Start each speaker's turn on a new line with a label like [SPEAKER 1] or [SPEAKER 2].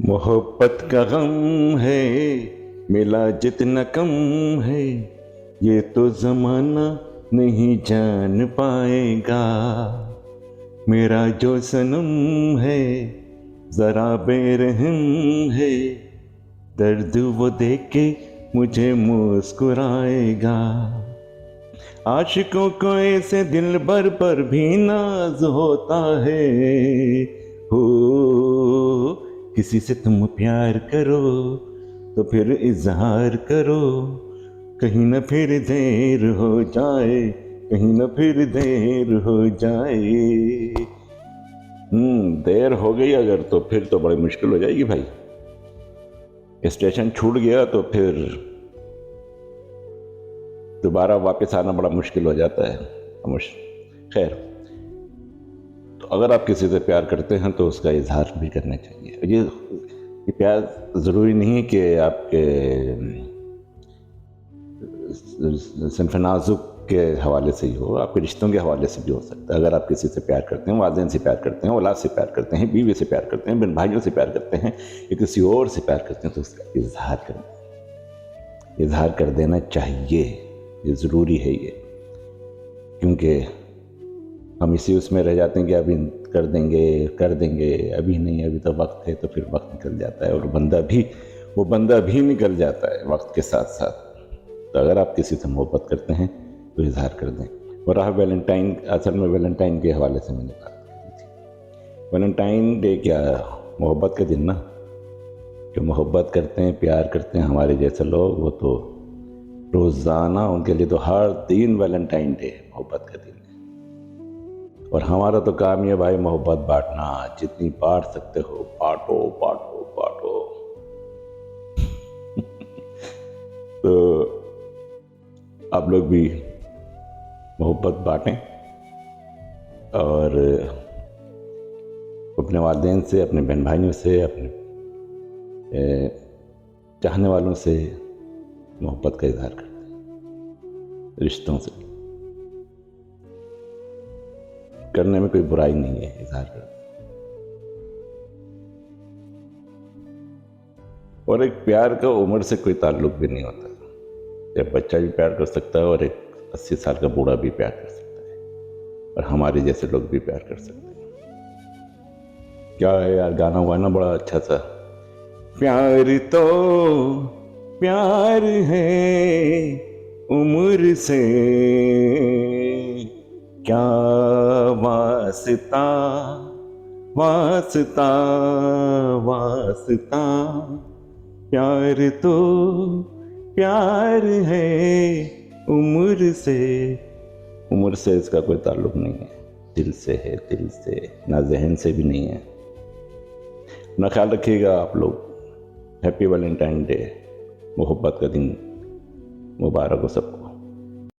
[SPEAKER 1] मोहब्बत का गम है, मिला जितना कम है, ये तो जमाना नहीं जान पाएगा। मेरा जो सनम है जरा बेरहम है, दर्द वो देख के मुझे मुस्कुराएगा। आशिकों को ऐसे दिल भर पर भी नाज होता है। हो किसी से तुम प्यार करो तो फिर इजहार करो, कहीं न फिर देर हो जाए, कहीं न फिर देर हो जाए। देर हो गई अगर तो फिर तो बड़ी मुश्किल हो जाएगी भाई। स्टेशन छूट गया तो फिर दोबारा वापस आना बड़ा मुश्किल हो जाता है। खैर, तो अगर आप किसी से प्यार करते हैं तो उसका इजहार भी करना चाहिए। ये प्यार ज़रूरी नहीं है कि आपके सिन्फ़ नाज़ुक के हवाले से ही हो, आपके रिश्तों के हवाले से भी हो सकता है। अगर आप किसी से प्यार करते हैं, वालिदैन से प्यार करते हैं, औलाद से प्यार करते हैं, बीवी से प्यार करते हैं, बहन भाइयों से प्यार करते हैं, या किसी और से प्यार करते हैं, तो उसका इजहार कर देना चाहिए। ये ज़रूरी है ये, क्योंकि हम इसी उसमें रह जाते हैं कि अभी कर देंगे, अभी नहीं, अभी तो वक्त है, तो फिर वक्त निकल जाता है और वो बंदा भी निकल जाता है वक्त के साथ साथ। तो अगर आप किसी से मोहब्बत करते हैं तो इजहार कर दें। और रहा वैलेंटाइन, असल में वैलेंटाइन के हवाले से मैंने बात करी थी। वैलेंटाइन डे क्या, मोहब्बत का दिन ना। जो मोहब्बत करते हैं, प्यार करते हैं हमारे जैसे लोग, वो तो रोज़ाना, उनके लिए तो हर दिन वैलेंटाइन डे है, मोहब्बत का दिन है। और हमारा तो काम ये भाई मोहब्बत बांटना, जितनी बांट सकते हो बांटो बांटो बांटो। तो आप लोग भी मोहब्बत बांटें और अपने वालिदैन से, अपने बहन भाइयों से, अपने चाहने वालों से मोहब्बत का इजहार करते हैं। रिश्तों से करने में कोई बुराई नहीं है, इजहार करना। और एक प्यार का उम्र से कोई ताल्लुक भी नहीं होता। एक बच्चा भी प्यार कर सकता है और एक 80 साल का बूढ़ा भी प्यार कर सकता है, और हमारे जैसे लोग भी प्यार कर सकते हैं। क्या है यार, गाना वाना बड़ा अच्छा सा। प्यार तो प्यार है उम्र से, क्या वास्ता वास्ता वास्ता, प्यार तो प्यार है उम्र से। उम्र से इसका कोई ताल्लुक नहीं है, दिल से है, दिल से ना, जहन से भी नहीं है। अपना ख्याल रखिएगा आप लोग। हैप्पी वैलेंटाइन डे, मोहब्बत का दिन मुबारक हो सबको।